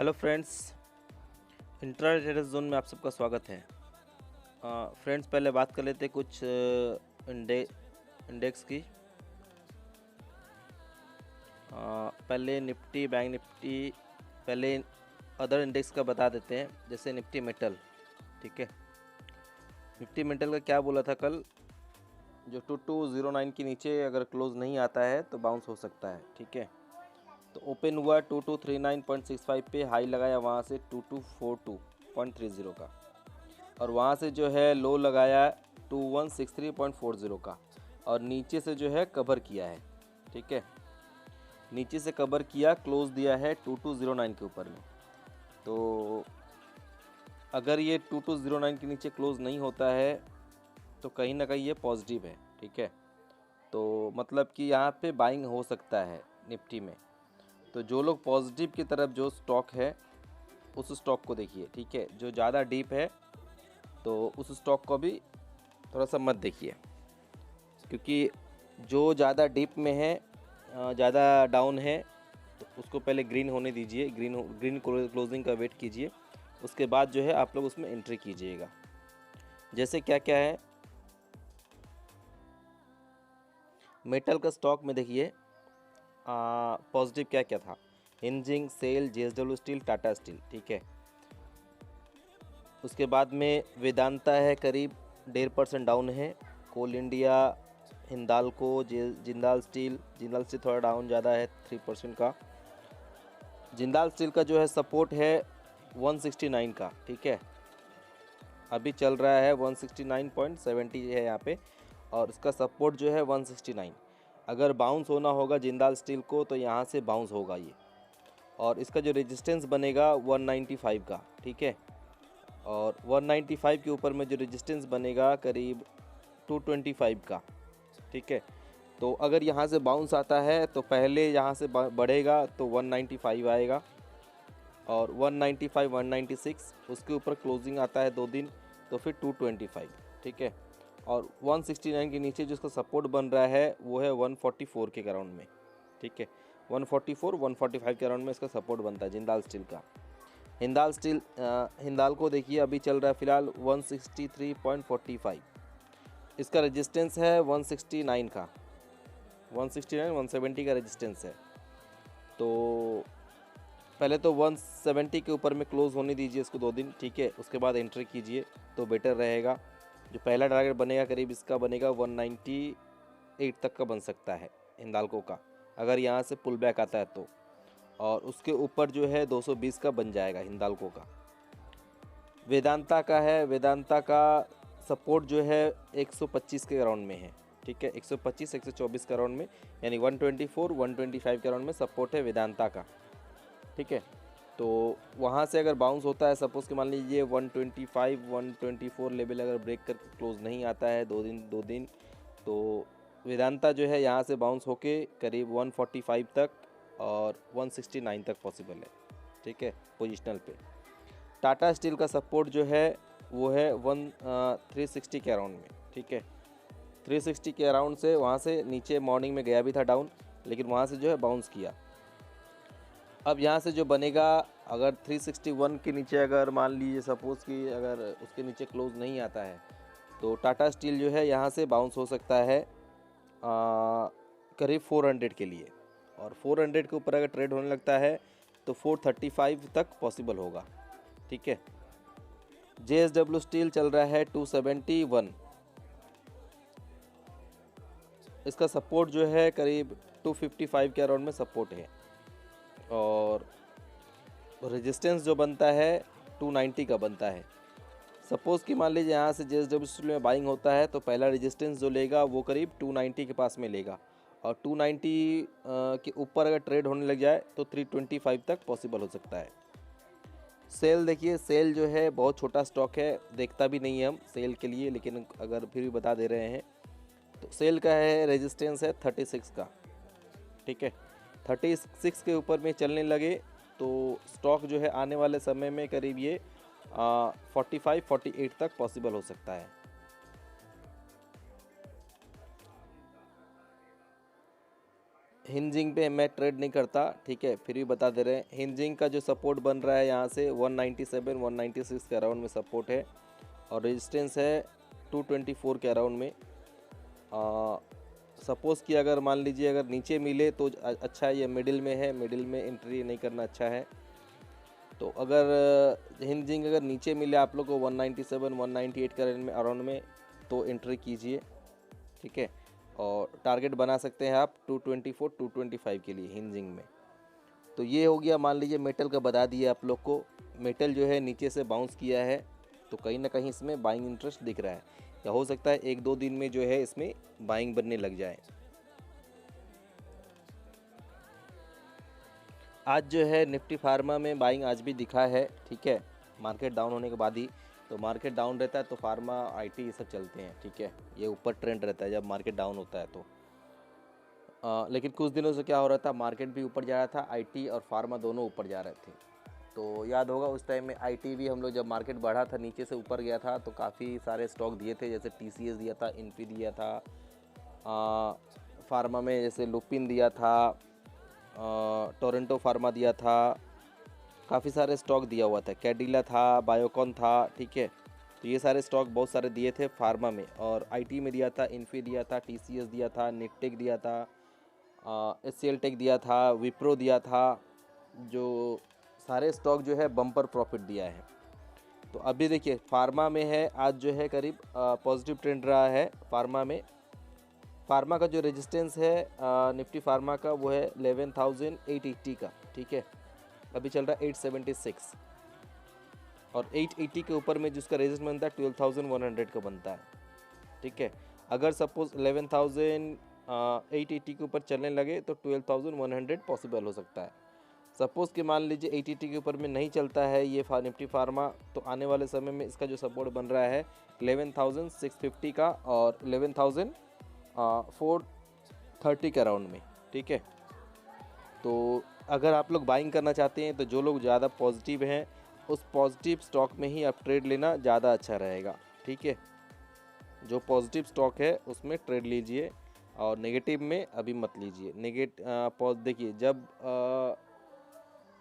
Hello friends, intra traders zone में आप सबका स्वागत है। फ्रेंड्स, पहले बात कर लेते कुछ इंडेक्स की। पहले निफ्टी, बैंक निफ्टी, पहले अदर इंडेक्स का बता देते हैं, जैसे निफ्टी मेटल। ठीक है, निफ्टी मेटल का क्या बोला था कल, जो 2209 के नीचे अगर क्लोज नहीं आता है तो बाउंस हो सकता है। ठीक है, तो ओपन हुआ 2239.65 पे, हाई लगाया वहाँ से 2242.30 का, और वहाँ से जो है लो लगाया 2163.40 का, और नीचे से जो है कवर किया है। ठीक है, नीचे से कवर किया, क्लोज दिया है 2209 के ऊपर में। तो अगर ये 2209 के नीचे क्लोज नहीं होता है तो कहीं ना कहीं ये पॉजिटिव है। ठीक है, तो मतलब कि यहाँ पे बाइंग हो सकता है निफ्टी में। तो जो लोग पॉजिटिव की तरफ, जो स्टॉक है उस स्टॉक को देखिए। ठीक है, जो ज़्यादा डीप है तो उस स्टॉक को भी थोड़ा सा मत देखिए, क्योंकि जो ज़्यादा डीप में है, ज़्यादा डाउन है, तो उसको पहले ग्रीन होने दीजिए। ग्रीन क्लोजिंग का वेट कीजिए, उसके बाद जो है आप लोग उसमें एंट्री कीजिएगा। जैसे क्या क्या है मेटल का स्टॉक में, देखिए पॉजिटिव क्या क्या था। हिंजिंग, सेल, जेएसडब्ल्यू स्टील, टाटा स्टील। ठीक है, उसके बाद में वेदांता है, करीब 1.5% डाउन है। कोल इंडिया, हिंदाल्को, जिंदाल स्टील थोड़ा डाउन ज़्यादा है, 3% का। जिंदाल स्टील का जो है सपोर्ट है 169 का। ठीक है, अभी चल रहा है 169.70 है यहाँ पे, और इसका सपोर्ट जो है 169। अगर बाउंस होना होगा जिंदाल स्टील को तो यहाँ से बाउंस होगा ये, और इसका जो रेजिस्टेंस बनेगा 195 का। ठीक है, और 195 के ऊपर में जो रेजिस्टेंस बनेगा करीब 225 का। ठीक है, तो अगर यहाँ से बाउंस आता है तो पहले यहाँ से बढ़ेगा तो 195 आएगा, और 195, 196, उसके ऊपर क्लोजिंग आता है 2 दिन तो फिर 225। ठीक है, और 169 के नीचे जो इसका सपोर्ट बन रहा है वो है 144 के अराउंड में। ठीक है, 144, 145 के अराउंड में इसका सपोर्ट बनता है जिंदाल स्टील का। हिंदाल को देखिए, अभी चल रहा है फिलहाल 163.45। इसका रेजिस्टेंस है 169 का, 169, 170 का रेजिस्टेंस है। तो पहले तो 170 के ऊपर में क्लोज होने दीजिए इसको 2 दिन। ठीक है, उसके बाद एंट्री कीजिए तो बेटर रहेगा। जो पहला टारगेट बनेगा करीब इसका बनेगा 198 तक का बन सकता है हिंदाल्को का, अगर यहाँ से पुल बैक आता है तो, और उसके ऊपर जो है 220 का बन जाएगा हिंदाल्को का। वेदांता का है, वेदांता का सपोर्ट जो है 125 के अराउंड में है। ठीक है, 125, 124 के अराउंड में, यानी 124, 125 के अराउंड में सपोर्ट है वेदांता का। ठीक है, तो वहाँ से अगर बाउंस होता है, सपोज़ कि मान लीजिए 125, 124 लेवल अगर ब्रेक करके क्लोज नहीं आता है 2 दिन, तो वेदांता जो है यहाँ से बाउंस होके करीब 145 तक और 169 तक पॉसिबल है। ठीक है, पोजिशनल पे। टाटा स्टील का सपोर्ट जो है वो है 360 के अराउंड में। ठीक है, 360 के अराउंड से वहाँ से नीचे मॉर्निंग में गया भी था डाउन, लेकिन वहाँ से जो है बाउंस किया। अब यहाँ से जो बनेगा, अगर 361 के नीचे अगर मान लीजिए सपोज़ कि अगर उसके नीचे क्लोज नहीं आता है तो टाटा स्टील जो है यहाँ से बाउंस हो सकता है करीब 400 के लिए, और 400 के ऊपर अगर ट्रेड होने लगता है तो 435 तक पॉसिबल होगा। ठीक है, जेएसडब्ल्यू स्टील चल रहा है 271, इसका सपोर्ट जो है करीब 255 के अराउंड में सपोर्ट है, और रेजिस्टेंस जो बनता है 290 का बनता है। सपोज़ कि मान लीजिए यहाँ से जेएसडब्ल्यू स्टील में बाइंग होता है तो पहला रेजिस्टेंस जो लेगा वो करीब 290 के पास में लेगा, और 290 के ऊपर अगर ट्रेड होने लग जाए तो 325 तक पॉसिबल हो सकता है। सेल देखिए, सेल जो है बहुत छोटा स्टॉक है, देखता भी नहीं है हम सेल के लिए, लेकिन अगर फिर भी बता दे रहे हैं तो सेल का है रेजिस्टेंस है 36 का। ठीक है, 36 के ऊपर में चलने लगे तो स्टॉक जो है आने वाले समय में करीब ये 45, 48 तक पॉसिबल हो सकता है। हिंजिंग पे मैं ट्रेड नहीं करता, ठीक है, फिर भी बता दे रहे हैं। हिंजिंग का जो सपोर्ट बन रहा है यहाँ से 197 196 के अराउंड में सपोर्ट है और रेजिस्टेंस है 224 के अराउंड में। सपोज़ कि अगर मान लीजिए अगर नीचे मिले तो अच्छा है, ये मिडिल में है, मिडिल में एंट्री नहीं करना अच्छा है। तो अगर हिंजिंग अगर नीचे मिले आप लोग को 197 198 के रेंज में अराउंड में, तो एंट्री कीजिए, ठीक है। और टारगेट बना सकते हैं आप 224 225 के लिए हिंजिंग में। तो ये हो गया, मान लीजिए मेटल का बता दिया आप लोग को। मेटल जो है नीचे से बाउंस किया है, तो कहीं ना कहीं इसमें बाइंग इंटरेस्ट दिख रहा है, या हो सकता है 1-2 दिन में जो है इसमें बाइंग बनने लग जाए। आज जो है निफ्टी फार्मा में बाइंग आज भी दिखा है, ठीक है, मार्केट डाउन होने के बाद ही। तो मार्केट डाउन रहता है तो फार्मा आईटी ये सब चलते हैं, ठीक है, ये ऊपर ट्रेंड रहता है जब मार्केट डाउन होता है तो। लेकिन कुछ दिनों से क्या हो रहा था, मार्केट भी ऊपर जा रहा था, आईटी और फार्मा दोनों ऊपर जा रहे थे। तो याद होगा उस टाइम में आईटी भी हम लोग जब मार्केट बढ़ा था नीचे से ऊपर गया था तो काफ़ी सारे स्टॉक दिए थे, जैसे टीसीएस दिया था, इन्फी दिया था, फार्मा में जैसे लुपिन दिया था, टोरंटो फार्मा दिया था, काफ़ी सारे स्टॉक दिया हुआ था, कैडिला था, बायोकॉन था, ठीक है। तो ये सारे स्टॉक बहुत सारे दिए थे फार्मा में। और आईटी में दिया था, इन्फी दिया था, टीसीएस दिया था, निकटेक दिया था, एचसीएल टेक दिया था, विप्रो दिया था। जो सारे स्टॉक जो है बम्पर प्रॉफिट दिया है। तो अभी देखिए फार्मा में है, आज जो है करीब पॉजिटिव ट्रेंड रहा है फार्मा में। फार्मा का जो रेजिस्टेंस है निफ्टी फार्मा का वो है 11,880 का, ठीक है, अभी चल रहा है 876। और 880 के ऊपर में जिसका रेजिस्टेंस बनता है 12,100 का बनता है, ठीक है। अगर सपोज 11,880 के ऊपर चलने लगे तो 12,100 पॉसिबल हो सकता है। सपोज़ कि मान लीजिए 880 के ऊपर में नहीं चलता है ये निफ्टी फार्मा, तो आने वाले समय में इसका जो सपोर्ट बन रहा है 11,650 का और 11,430 के अराउंड में, ठीक है। तो अगर आप लोग बाइंग करना चाहते हैं तो जो लोग ज़्यादा पॉजिटिव हैं उस पॉजिटिव स्टॉक में ही आप ट्रेड लेना ज़्यादा अच्छा रहेगा, ठीक है। जो पॉजिटिव स्टॉक है उसमें ट्रेड लीजिए और नेगेटिव में अभी मत लीजिए। देखिए जब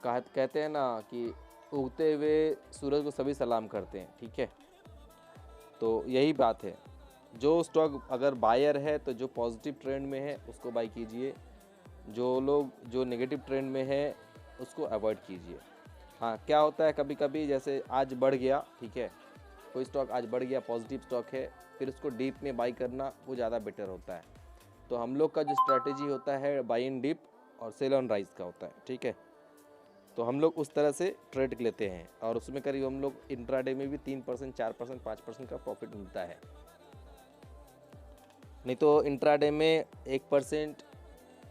कहते हैं ना कि उगते हुए सूरज को सभी सलाम करते हैं, ठीक है। तो यही बात है, जो स्टॉक अगर बायर है तो जो पॉजिटिव ट्रेंड में है उसको बाई कीजिए, जो लोग जो नेगेटिव ट्रेंड में है उसको अवॉइड कीजिए। हाँ, क्या होता है कभी कभी जैसे आज बढ़ गया, ठीक है, कोई स्टॉक आज बढ़ गया, पॉजिटिव स्टॉक है, फिर उसको डीप में बाई करना वो ज़्यादा बेटर होता है। तो हम लोग का जो स्ट्रैटेजी होता है बाई इन डीप और सेल ऑन राइज का होता है, ठीक है। तो हम लोग उस तरह से ट्रेड लेते हैं और उसमें करीब हम लोग इंट्राडे में भी 3% 4% 5% का प्रॉफिट मिलता है। नहीं तो इंट्राडे में 1%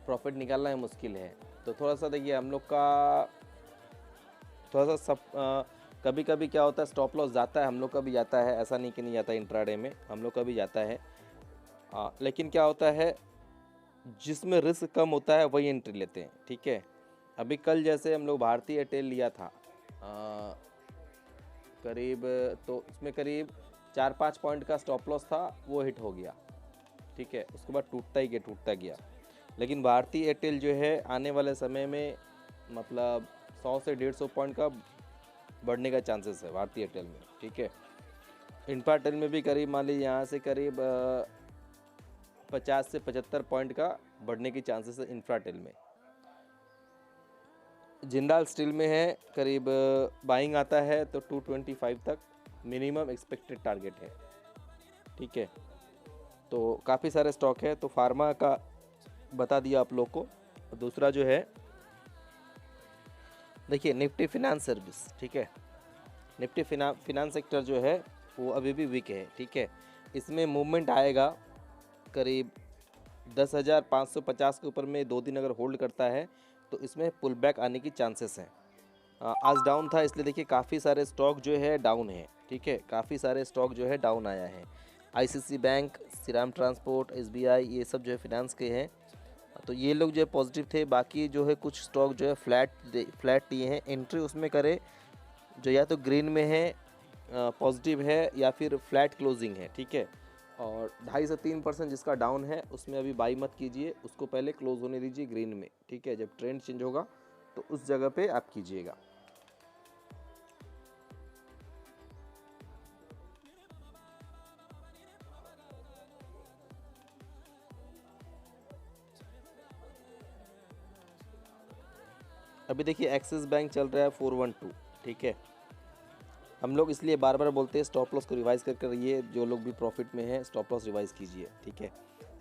प्रॉफिट निकालना है मुश्किल है। तो थोड़ा सा देखिए हम लोग का थोड़ा सा कभी कभी क्या होता है स्टॉप लॉस जाता है, हम लोग का भी जाता है, ऐसा नहीं कि नहीं जाता, इंट्राडे में हम लोग का भी जाता है। लेकिन क्या होता है जिसमें रिस्क कम होता है वही एंट्री लेते हैं, ठीक है। अभी कल जैसे हम लोग भारतीय एयरटेल लिया था करीब, तो इसमें करीब 4-5 पॉइंट का स्टॉप लॉस था, वो हिट हो गया, ठीक है। उसके बाद टूटता गया। लेकिन भारतीय एयरटेल जो है आने वाले समय में मतलब 100 से 150 पॉइंट का बढ़ने का चांसेस है भारतीय एयरटेल में, ठीक है। इंफ्राटेल में भी करीब मान लीजिए यहाँ से करीब 50 से 75 पॉइंट का बढ़ने की चांसेस है इंफ्राटेल में। जिंदाल स्टील में है करीब बाइंग आता है तो 225 तक मिनिमम एक्सपेक्टेड टारगेट है, ठीक है। तो काफ़ी सारे स्टॉक है, तो फार्मा का बता दिया आप लोग को। दूसरा जो है देखिए निफ्टी फिनांस सर्विस, ठीक है। निफ्टी फिनांस सेक्टर जो है वो अभी भी वीक है, ठीक है। इसमें मूवमेंट आएगा करीब 10,550 के ऊपर में 2 दिन अगर होल्ड करता है तो इसमें पुल बैक आने की चांसेस हैं। आज डाउन था इसलिए देखिए काफ़ी सारे स्टॉक जो है डाउन है, ठीक है, काफ़ी सारे स्टॉक जो है डाउन आया है। ICC bank, Shriram transport, SBI, ये सब जो है फिनांस के हैं, तो ये लोग जो है पॉजिटिव थे। बाकी जो है कुछ स्टॉक जो है फ्लैट दिए हैं, एंट्री उसमें करे जो या तो ग्रीन में है पॉजिटिव है या फिर फ्लैट क्लोजिंग है, ठीक है। और 2.5 से 3% जिसका डाउन है उसमें अभी बाई मत कीजिए, उसको पहले क्लोज होने दीजिए ग्रीन में, ठीक है। जब ट्रेंड चेंज होगा तो उस जगह पे आप कीजिएगा। अभी देखिए एक्सिस बैंक चल रहा है 412, ठीक है। हम लोग इसलिए बार बार बोलते हैं स्टॉप लॉस को रिवाइज कर रहिए, जो लोग भी प्रॉफिट में हैं स्टॉप लॉस रिवाइज कीजिए, ठीक है।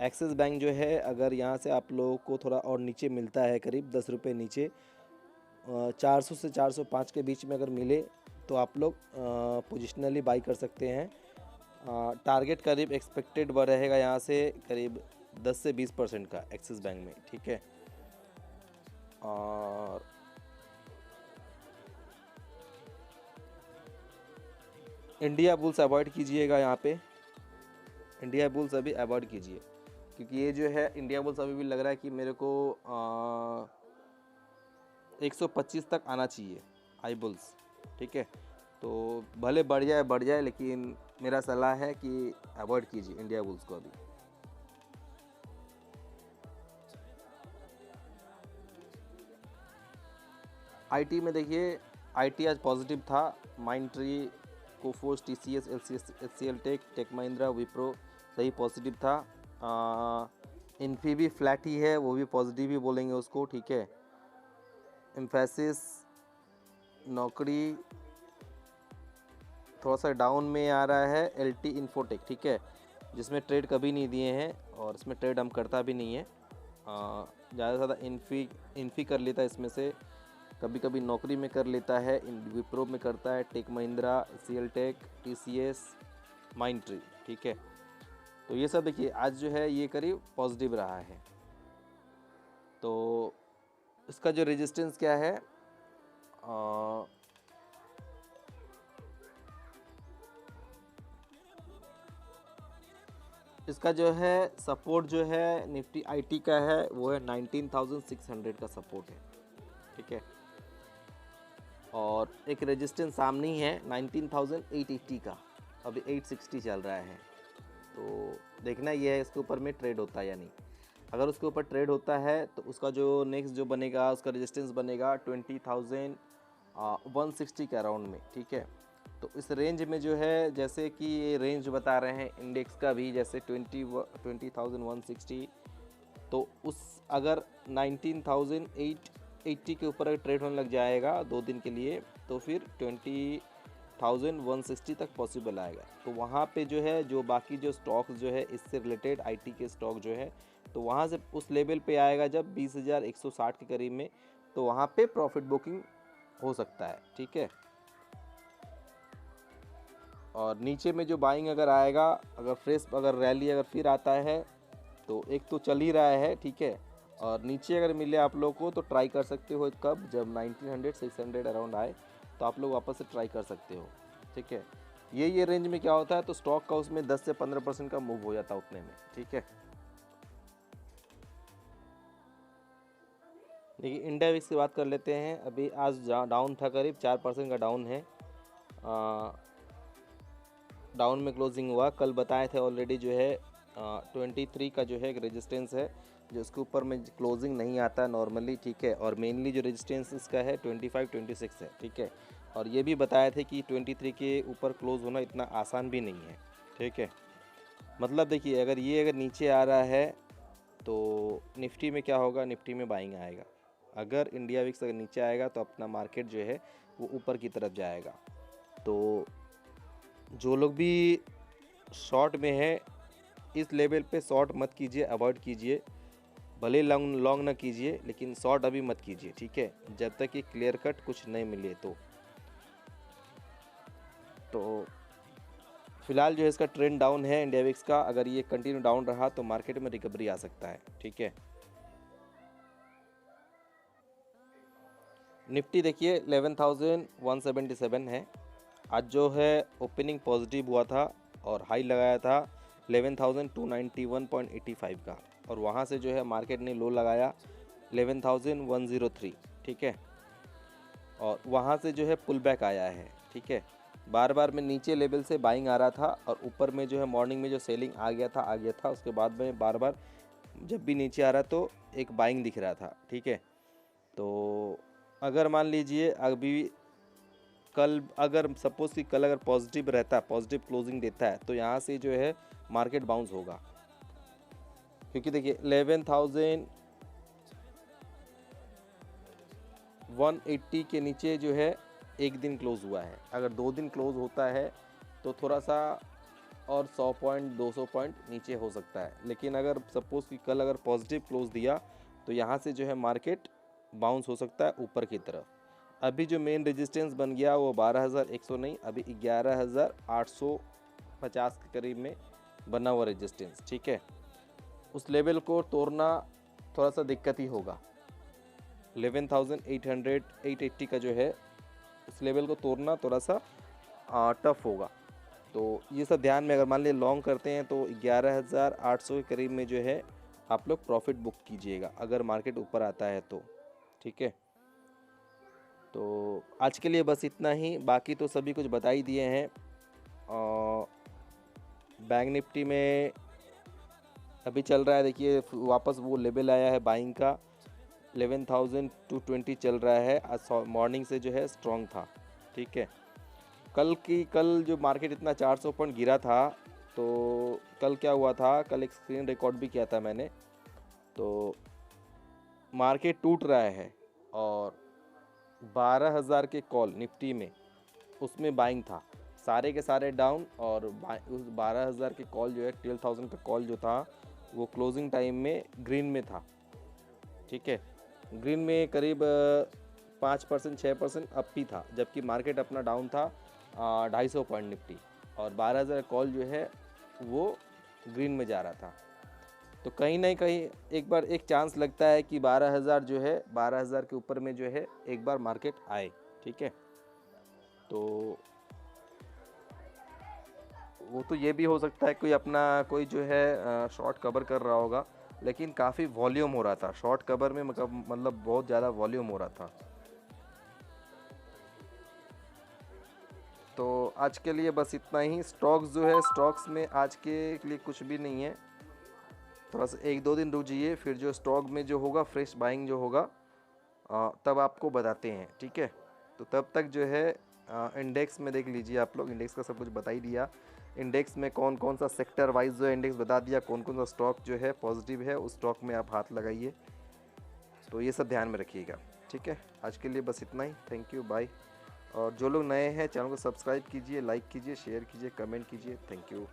एक्सिस बैंक जो है अगर यहाँ से आप लोगों को थोड़ा और नीचे मिलता है, करीब 10 रुपये नीचे 400 से 405 के बीच में अगर मिले तो आप लोग पोजिशनली बाई कर सकते हैं। टारगेट करीब एक्सपेक्टेड रहेगा यहाँ से करीब 10 से 20% का एक्सिस बैंक में, ठीक है। और इंडिया बुल्स अवॉइड कीजिएगा, यहाँ पे इंडिया बुल्स अभी अवॉइड कीजिए, क्योंकि ये जो है इंडिया बुल्स अभी भी लग रहा है कि मेरे को 125 तक आना चाहिए आई बुल्स, ठीक है। तो भले बढ़ जाए, लेकिन मेरा सलाह है कि अवॉइड कीजिए इंडिया बुल्स को अभी। आईटी में देखिए, आईटी आज पॉजिटिव था, Mindtree, Coforge, TCS, HCL tech, tech Mahindra, Wipro सही पॉजिटिव था। इन्फी भी फ्लैट ही है, वो भी पॉजिटिव ही बोलेंगे उसको, ठीक है। एम्फेसिस, नौकरी थोड़ा सा डाउन में आ रहा है, एलटी इन्फोटेक, ठीक है, जिसमें ट्रेड कभी नहीं दिए हैं और इसमें ट्रेड हम करता भी नहीं है। ज़्यादा से ज़्यादा इन्फी कर लेता है इसमें से, कभी कभी नौकरी में कर लेता है, विप्रो में करता है, टेक महिंद्रा, सीएल टेक, टीसीएस, माइंडट्री, ठीक है। तो ये सब देखिए आज जो है ये करीब पॉजिटिव रहा है। तो इसका जो रेजिस्टेंस क्या है, इसका जो है सपोर्ट जो है निफ्टी आईटी का है वो है 19,600 का सपोर्ट है, ठीक है। और एक रेजिस्टेंस सामने ही है 19,880 का, अभी 860 चल रहा है। तो देखना ये है इसके ऊपर में ट्रेड होता है या नहीं। अगर उसके ऊपर ट्रेड होता है तो उसका जो नेक्स्ट जो बनेगा उसका रेजिस्टेंस बनेगा 20,160 के अराउंड में, ठीक है। तो इस रेंज में जो है, जैसे कि ये रेंज बता रहे हैं इंडेक्स का भी, जैसे 20,160, तो उस अगर 19,880 के ऊपर अगर ट्रेड होने लग जाएगा 2 दिन के लिए तो फिर 20,160 तक पॉसिबल आएगा। तो वहाँ पे जो है जो बाकी जो स्टॉक्स जो है इससे रिलेटेड आईटी के स्टॉक जो है तो वहाँ से उस लेवल पे आएगा जब 20,160 के करीब में, तो वहाँ पे प्रॉफिट बुकिंग हो सकता है, ठीक है। और नीचे में जो बाइंग अगर आएगा, अगर फ्रेश अगर रैली अगर फिर आता है तो एक तो चल ही रहा है, ठीक है। और नीचे अगर मिले आप लोग को तो ट्राई कर सकते हो, कब, जब 1900-600 अराउंड आए तो आप लोग वापस से ट्राई कर सकते हो, ठीक है। ये रेंज में क्या होता है तो स्टॉक का उसमें 10 से 15% का मूव हो जाता है उतने में, ठीक है। देखिए इंडिया विक्स की बात कर लेते हैं। अभी आज डाउन था, करीब 4% का डाउन है, डाउन में क्लोजिंग हुआ। कल बताए थे ऑलरेडी जो है 23 का जो है एक रेजिस्टेंस है जो इसके ऊपर में क्लोजिंग नहीं आता नॉर्मली, ठीक है। और मेनली जो रेजिस्टेंस इसका है 25-26 है, ठीक है। और ये भी बताए थे कि 23 के ऊपर क्लोज होना इतना आसान भी नहीं है, ठीक है। मतलब देखिए अगर नीचे आ रहा है तो निफ्टी में क्या होगा, निफ्टी में बाइंग आएगा। अगर इंडिया विक्स अगर नीचे आएगा तो अपना मार्केट जो है वो ऊपर की तरफ जाएगा। तो जो लोग भी शॉर्ट में है इस लेवल पे शॉर्ट मत कीजिए, अवॉइड कीजिए, भले लॉन्ग ना कीजिए लेकिन शॉर्ट अभी मत कीजिए, ठीक है, जब तक कि क्लियर कट कुछ नहीं मिले। तो फिलहाल जो है इसका ट्रेंड डाउन है इंडिया विक्स का, अगर ये कंटिन्यू डाउन रहा तो मार्केट में रिकवरी आ सकता है, ठीक है। निफ्टी देखिए 11,177 है, आज जो है ओपनिंग पॉजिटिव हुआ था और हाई लगाया था 11,291.85 का, और वहाँ से जो है मार्केट ने लो लगाया 11,103, ठीक है। और वहाँ से जो है पुल बैक आया है, ठीक है। बार बार मैं नीचे लेवल से बाइंग आ रहा था और ऊपर में जो है मॉर्निंग में जो सेलिंग आ गया था, उसके बाद में बार बार जब भी नीचे आ रहा तो एक बाइंग दिख रहा था। ठीक है, तो अगर मान लीजिए अभी कल अगर सपोज कि कल अगर पॉजिटिव रहता, पॉजिटिव क्लोजिंग देता है, तो यहाँ से जो है मार्केट बाउंस होगा, क्योंकि देखिए 11,180 के नीचे जो है एक दिन क्लोज हुआ है। अगर 2 दिन क्लोज होता है तो थोड़ा सा और 100 पॉइंट 200 पॉइंट नीचे हो सकता है, लेकिन अगर सपोज़ कि कल अगर पॉजिटिव क्लोज दिया तो यहाँ से जो है मार्केट बाउंस हो सकता है ऊपर की तरफ। अभी जो मेन रेजिस्टेंस बन गया वो 12,100 नहीं, अभी 11,850 के करीब में बना हुआ रेजिस्टेंस। ठीक है, उस लेवल को तोड़ना थोड़ा सा दिक्कत ही होगा। 11,800 880 का जो है उस लेवल को तोड़ना थोड़ा सा टफ होगा। तो ये सब ध्यान में, अगर मान लीजिए लॉन्ग करते हैं तो 11,800 के करीब में जो है आप लोग प्रॉफिट बुक कीजिएगा अगर मार्केट ऊपर आता है तो। ठीक है, तो आज के लिए बस इतना ही, बाकी तो सभी कुछ बता ही दिए हैं। बैंक निफ्टी में अभी चल रहा है, देखिए वापस वो लेवल आया है बाइंग का, 11,220 चल रहा है। आज मॉर्निंग से जो है स्ट्रॉन्ग था। ठीक है, कल जो मार्केट इतना 400 पॉइंट गिरा था, तो कल क्या हुआ था, कल एक स्क्रीन रिकॉर्ड भी किया था मैंने, तो मार्केट टूट रहा है और 12,000 के कॉल निफ्टी में उसमें बाइंग था, सारे के सारे डाउन, और उस 12,000 के कॉल जो है 12,000 का कॉल जो था वो क्लोजिंग टाइम में ग्रीन में था। ठीक है, ग्रीन में करीब 5% 6% अप ही था, जबकि मार्केट अपना डाउन था 250 पॉइंट निफ्टी, और 12,000 कॉल जो है वो ग्रीन में जा रहा था। तो कहीं ना कहीं एक बार एक चांस लगता है कि 12,000 जो है 12,000 के ऊपर में जो है एक बार मार्केट आए। ठीक है, तो वो तो ये भी हो सकता है कोई अपना कोई जो है शॉर्ट कवर कर रहा होगा, लेकिन काफ़ी वॉल्यूम हो रहा था शॉर्ट कवर में, मतलब बहुत ज़्यादा वॉल्यूम हो रहा था। तो आज के लिए बस इतना ही। स्टॉक्स जो है, स्टॉक्स में आज के लिए कुछ भी नहीं है, थोड़ा सा 1-2 दिन रुक जाइए, फिर जो स्टॉक में जो होगा फ्रेश बाइंग जो होगा तब आपको बताते हैं। ठीक है, तो तब तक जो है इंडेक्स में देख लीजिए आप लोग, इंडेक्स का सब कुछ बता ही दिया। इंडेक्स में कौन कौन सा सेक्टर वाइज जो है इंडेक्स बता दिया, कौन कौन सा स्टॉक जो है पॉजिटिव है, उस स्टॉक में आप हाथ लगाइए। तो ये सब ध्यान में रखिएगा। ठीक है, आज के लिए बस इतना ही। Thank you, bye. और जो लोग नए हैं चैनल को सब्सक्राइब कीजिए, लाइक कीजिए, शेयर कीजिए, कमेंट कीजिए। Thank you.